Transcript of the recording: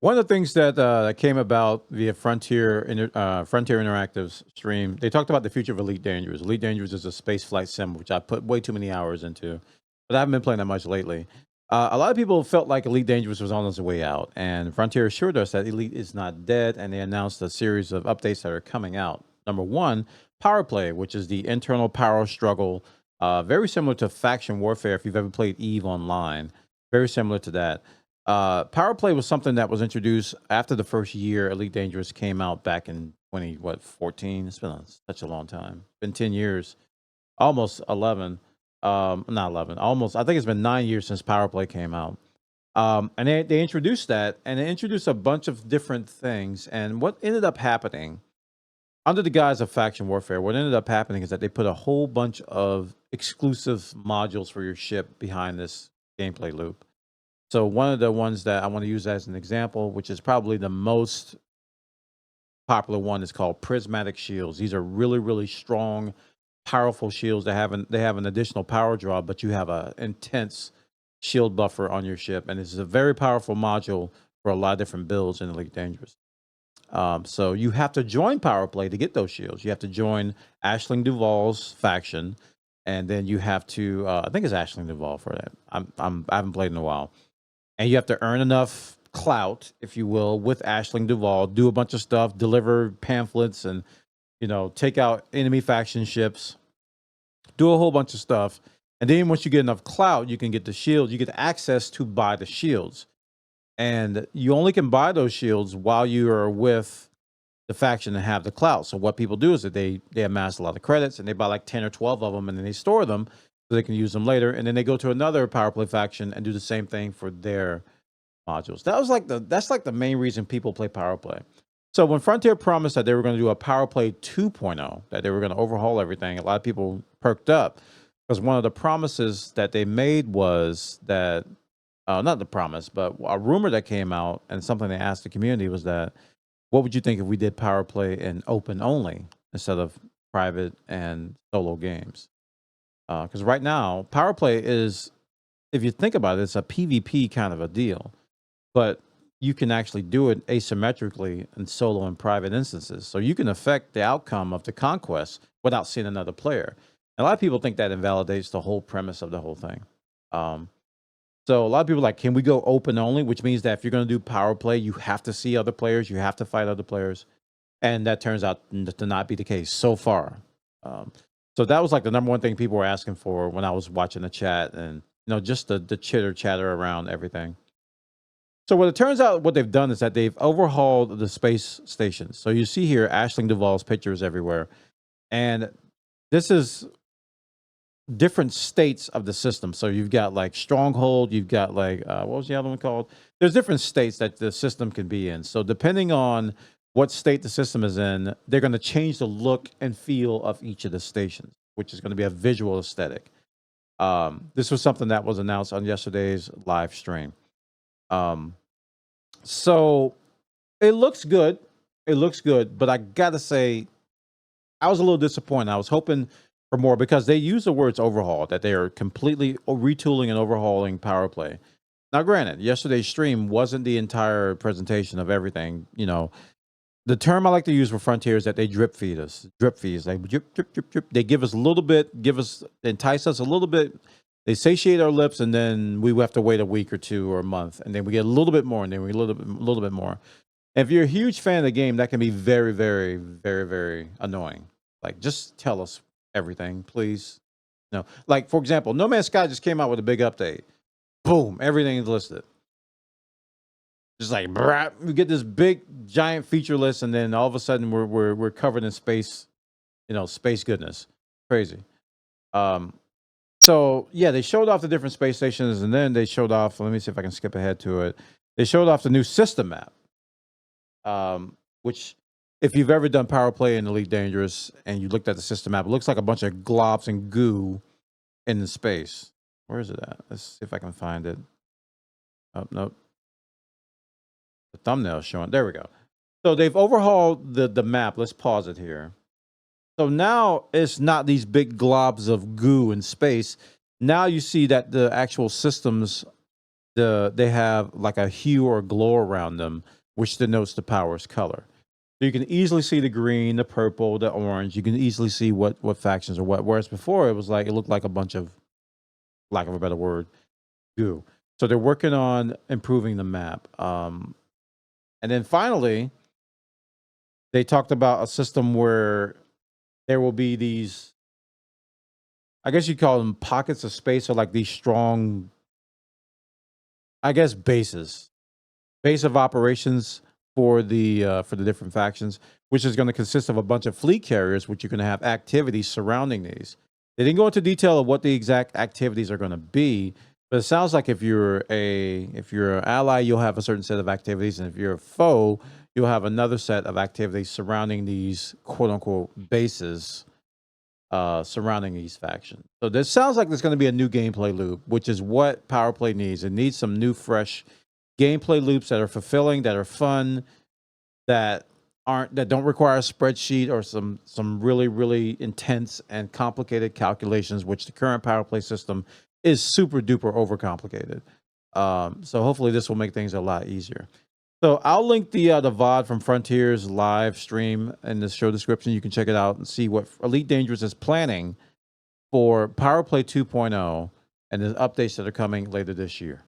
One of the things that came about via Frontier Interactive's stream, they talked about the future of Elite Dangerous. Elite Dangerous is a space flight sim, which I put way too many hours into, but I haven't been playing that much lately. A lot of people felt like Elite Dangerous was on its way out, and Frontier assured us that Elite is not dead, and they announced a series of updates that are coming out. Number one, Powerplay, which is the internal power struggle, very similar to faction warfare if you've ever played EVE Online. Very similar to that. Powerplay was something that was introduced after the first year Elite Dangerous came out back in 14. It's been such a long time. It's been 10 years, almost 11. Not 11, almost. I think it's been 9 years since Powerplay came out. And they introduced that, and they introduced a bunch of different things. And what ended up happening, under the guise of faction warfare, what ended up happening is that they put a whole bunch of exclusive modules for your ship behind this gameplay loop. So one of the ones that I want to use as an example, which is probably the most popular one, is called prismatic shields. These are really, really strong, powerful shields that have an additional power draw, but you have an intense shield buffer on your ship, and it's a very powerful module for a lot of different builds in Elite Dangerous. So you have to join Powerplay to get those shields. You have to join Aisling Duval's faction, and then you have to I think it's Aisling Duval for that. I haven't played in a while. And you have to earn enough clout, if you will, with Aisling Duval, do a bunch of stuff, deliver pamphlets, and take out enemy faction ships, do a whole bunch of stuff. And then once you get enough clout, you can get the shields. You get access to buy the shields. And you only can buy those shields while you are with the faction and have the clout. So what people do is that they amass a lot of credits, and they buy like 10 or 12 of them, and then they store them so they can use them later. And then they go to another Powerplay faction and do the same thing for their modules. That's like the main reason people play Powerplay. So when Frontier promised that they were going to do a Powerplay 2.0, that they were going to overhaul everything, a lot of people perked up, because one of the promises that they made was that, not the promise, but a rumor that came out, and something they asked the community was that, what would you think if we did Powerplay in open only instead of private and solo games? Because right now, Powerplay is, if you think about it, it's a PvP kind of a deal, but you can actually do it asymmetrically in solo and private instances. So you can affect the outcome of the conquest without seeing another player. And a lot of people think that invalidates the whole premise of the whole thing. So a lot of people are like, can we go open only? Which means that if you're going to do Powerplay, you have to see other players, you have to fight other players. And that turns out to not be the case so far. So that was like the number one thing people were asking for when I was watching the chat, and just the chitter chatter around everything. So what it turns out, what they've done is that they've overhauled the space stations. So you see here Aisling Duval's pictures everywhere, and this is different states of the system. So you've got like Stronghold, you've got like what was the other one called? There's different states that the system can be in. So depending on what state the system is in, they're going to change the look and feel of each of the stations, which is going to be a visual aesthetic. This was something that was announced on yesterday's live stream. So it looks good. It looks good, but I gotta say, I was a little disappointed. I was hoping for more, because they use the words overhaul, that they are completely retooling and overhauling Powerplay. Now, granted, yesterday's stream wasn't the entire presentation of everything. The term I like to use for Frontier is that they drip feed us. Drip feeds. They drip, drip, drip, drip. They give us a little bit, entice us a little bit. They satiate our lips, and then we have to wait a week or two or a month, and then we get a little bit more, and then we a little bit more. And if you're a huge fan of the game, that can be very, very, very, very annoying. Like, just tell us everything, please. Like, for example, No Man's Sky just came out with a big update. Boom, everything is listed. Just like, we get this big giant feature list, and then all of a sudden we're covered in space, space goodness. Crazy. So yeah, they showed off the different space stations, and then they showed off, let me see if I can skip ahead to it. They showed off the new system map. Which, if you've ever done Powerplay in Elite Dangerous and you looked at the system map, it looks like a bunch of globs and goo in the space. Where is it at? Let's see if I can find it. Oh, nope. The thumbnail showing. There we go. So they've overhauled the map. Let's pause it here. So now it's not these big globs of goo in space. Now you see that the actual systems they have like a hue or glow around them, which denotes the power's color. So you can easily see the green, the purple, the orange. You can easily see what factions are what. Whereas before it was like it looked like a bunch of, lack of a better word, goo. So they're working on improving the map. And then finally, they talked about a system where there will be these, I guess you call them pockets of space, or like these strong, I guess, base of operations for the different factions, which is going to consist of a bunch of fleet carriers, which you're going to have activities surrounding these. They didn't go into detail of what the exact activities are going to be, but it sounds like if you're an ally, you'll have a certain set of activities, and if you're a foe, you'll have another set of activities surrounding these quote unquote bases surrounding these factions. So this sounds like there's going to be a new gameplay loop, which is what Powerplay needs. It needs some new, fresh gameplay loops that are fulfilling, that are fun, that don't require a spreadsheet or some really, really intense and complicated calculations, which the current Powerplay system is super duper overcomplicated. So hopefully this will make things a lot easier. So I'll link the VOD from Frontier's live stream in the show description. You can check it out and see what Elite Dangerous is planning for Powerplay 2.0 and the updates that are coming later this year.